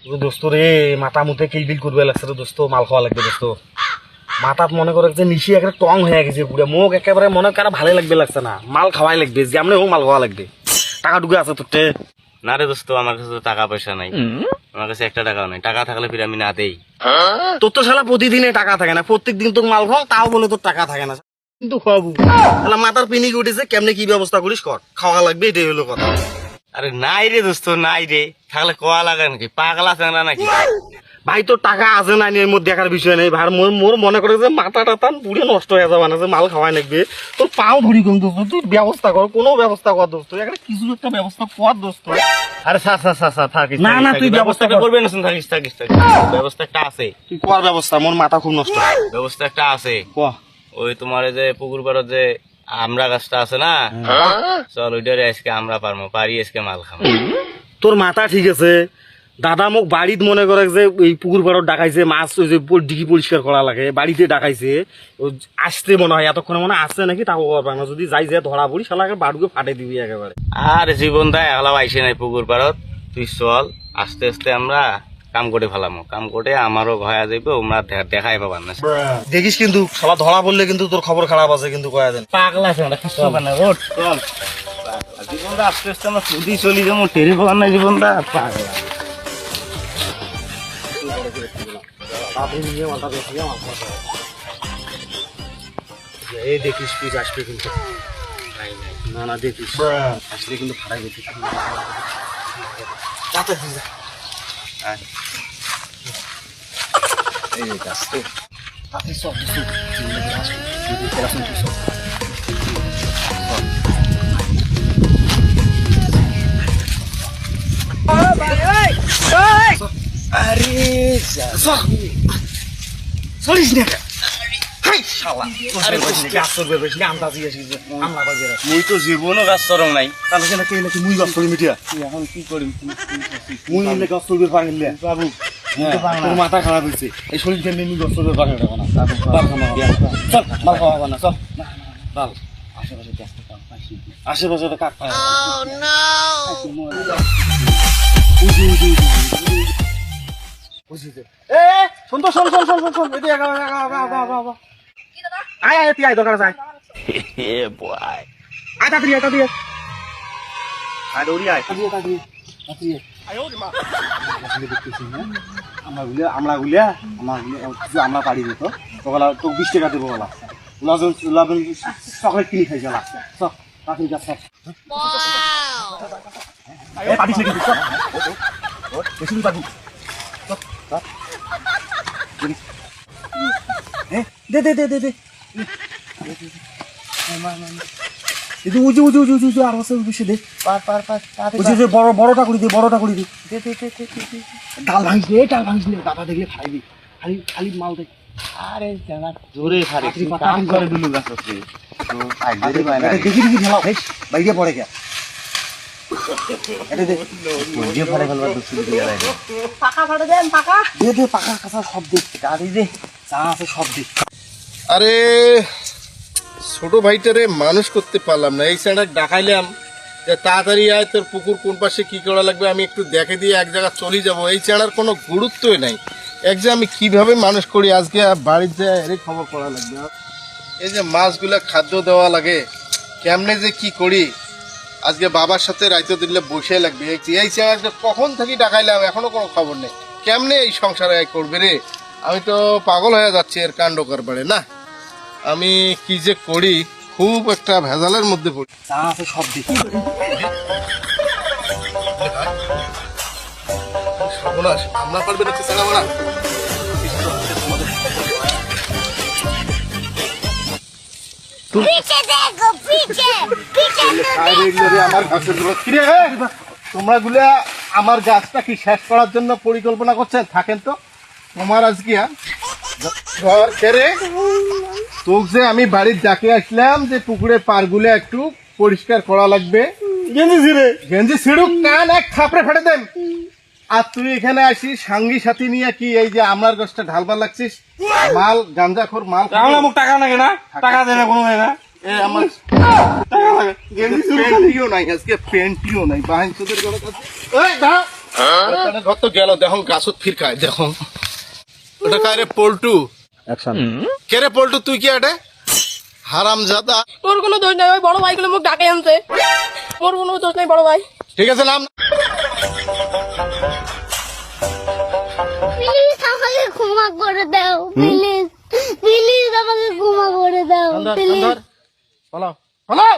দোস্ত রে মাথা মুতে কিলবিল করবে লাগছে রে দোস্ত, মাল খাওয়া লাগবে দোস্ত। মাথাত মনে করে যে নিশি একটা টং হয়ে গেছে পুরো, মুখ একেবারে মনে কারা ভালো লাগবে লাগছে না, মাল খাওয়াই লাগবে, যেমনি হোক মাল খাওয়া লাগবে। টাকা ঢুকে আছে তোর? না রে দোস্ত, আমার কাছে তো টাকা পয়সা নাই, আমার কাছে একটা টাকাও নাই। টাকা থাকলে ফির আমি না দেই। তোর তো শালা প্রতিদিনে টাকা থাকে না, প্রত্যেক দিন তোর মাল খাও, তাও বলে তোর টাকা থাকে না। কিন্তু খাওয়াবো তাহলে মাথার পিনিক উঠেছে, কেমনে কি ব্যবস্থা করিস কর, খাওয়া লাগবে, এটাই হলো কথা। আরে নাই রে দোস্ত, নাই রে। থাকলে কোয়া লাগে নাকি, পাগলা চাংরা নাকি? ভাই তোর টাকা আছে না এর মধ্যে দেখার বিষয় নেই ভাই, মোর মনে করে যে মাথা টাথা পুড়ে নষ্ট হয়ে যাবে না, যে মাল খাওয়াই লাগবে। তোর পাও ধরি কম দোস্ত, তুই ব্যবস্থা কর, কোনো ব্যবস্থা কর দোস্ত, একটা কিছু একটা ব্যবস্থা কর দোস্ত। আরে থাকিস না না তুই ব্যবস্থা করবে না, থাকিস থাকিস থাকিস। ব্যবস্থা একটা আছে, তুই কর ব্যবস্থা, মোর মাথা খুব নষ্ট। ব্যবস্থা একটা আছে। ক ওই তোমার এই যে পুকুর পাড়ত যে আমরা গাছটা আছে না, চল ওইটারে আজকে আমরা পারি আজকে মাল খাবো। তোর মাথা ঠিক আছে, দাদা মোক বাড়িত মনে করে যে এই পুকুর পাড়ত ডাকাইছে, মাছ ওই যে ডিগি পরিষ্কার করা লাগে, বাড়িতে ডাকাইছে, আসতে মনে হয় এতক্ষণে মনে আসছে নাকি, তাও করবা না, যদি যাই যে ধরা পড়ি শালাকে বাড়ুকে ফাটে দিবি একেবারে। আর জীবন দা এলাও আইসে নাই পুকুর পাড়ত, তুই চল আস্তে আস্তে আমরা কাম করে ফেলামো, কাম করে আমারও ভয়া যাইবে, ওমরা দেখাই পাবার না। দেখিস কিন্তু সবার ধরা পড়লে কিন্তু তোর খবর খারাপ আছে কিন্তু, কয়া দেন পাগলা আছে আমরা কিছু হবে না। ওঠ চল, জীবন দা আস্তে আস্তে আমরা সুদি চলি যাবো, টেরি পাবার না জীবন দা। পাগলা এই দেখিস তুই আসবে কিন্তু, না না দেখিস আসলে কিন্তু ফাটাই দেখিস। এই যে আসতে চলিস না মুই তো জীবনও গাছ চরম নাই। মুই গাছ চলি মিটিয়া, এখন কি করি? মুই নিলে গাছ চলবে পাঙ্গিলে বাবু, তোর মাথা খারাপ হয়েছে, এই শরীর খেলে নিয়ে গাছ চলবে পাঙ্গি দেবো না, চল মাল খাওয়া হবে না, চল বাল আশেপাশে তো কাক পায়। শোন তো শোন শোন শোন শোন শোন, এদিকে আয় আয়, তুই আয় দরকার আছে, এ বয় আয় তাড়াতাড়ি আয় তাড়াতাড়ি আর দৌড়ি আয়। আমরা পারি দিত ওগুলা তো 20 টাকা দেবো, ওলা চকলেট কিনে খাইছে ওলা, সব তাড়াতাড়ি যা, সব পারিস নাকি বেশি পাবি, দে দে দে দে দে উজু উজু উজু উজু আর বসে দে, বড় বড়টা করে দি, বড়টা করে দি, ডাল ভাঙিস রে, ডাল ভাঙিস রে, দাদা দেখলে খাইবি, খালি খালি মাল দেখ। আরে জানা জোরে ফারে কাম করে দিলু গাছ আছে তো আইলে পায় না। দেখি দেখি ঢেলাও ভাই, বাইরে পড়ে গিয়া এটা দে, যে ফারে ফেলবার দুসুল দিয়ে আলাই পাকা ফাটে দেন, পাকা দে দে, পাকা কাঁচা সব দে, গাড়ি দে, চা আছে সব দে। আরে ছোট ভাইটারে মানুষ করতে পারলাম না, এই সাইডে ডাকাইলাম যে তাড়াতাড়ি আয়, তোর পুকুর কোন পাশে কি করা লাগবে আমি একটু দেখে দিয়ে এক জায়গা চলে যাব, এই ছাড়ার কোনো গুরুত্বই নাই। এক যে আমি কিভাবে মানুষ করি, আজকে বাড়ির যায় এরই খবর করা লাগবে। এই যে মাছগুলা খাদ্য দেওয়া লাগে, কেমনে যে কি করি, আজকে বাবার সাথে রাইতে দিলে বসে লাগবে। এই ছাড়া কখন থেকে ডাকাইলাম এখনো কোনো খবর নেই, কেমনে এই সংসারে করবে রে, আমি তো পাগল হয়ে যাচ্ছি এর কাণ্ড করবারে। না আমি কি যে করি, খুব একটা ভেজালের মধ্যে পড়ি। চা আছে সব দে, সর্বনাশ, আমরা পারবে না চালা বলা। তোমরা গুলা আমার গাছটা কি শেষ করার জন্য পরিকল্পনা করছেন? থাকেন তো তোমার আজকে ঘর ছেড়ে তোকে যে আমি বাড়ির ডাকে আসলাম যে পুকুরের পাড়গুলো একটু পরিষ্কার করা লাগবে, গেঞ্জি ছিড়ুক কান এক থাপড়ে ফেটে দেন। আর তুই এখানে আসিস সঙ্গী সাথী নিয়ে কি এই যে আমলার গাছটা ঢালবার লাগছিস, মাল গাঞ্জাখোর মাল। মুখ টাকা লাগে না, টাকা দেয় না কোনো না, আমার টাকা লাগে পেন্টিও নাই আজকে, পেন্টিও নাই বাহিন চোদের কথা। ঘর তো গেল, দেখো গাছত ফির খায়, দেখো ওটা কায় রে পল্টু, কে রে পল্টু, তুই কি আটে হারাম জাদা। তোর কোনো দোষ নাই, ওই বড় ভাইগুলো মুখ ডাকে আনছে, ওর কোনো দোষ নাই বড় ভাই। ঠিক আছে নাম। প্লিজ আমাকে ক্ষমা করে দাও, প্লিজ প্লিজ আমাকে ক্ষমা করে দাও, প্লিজ। পালাও পালাও।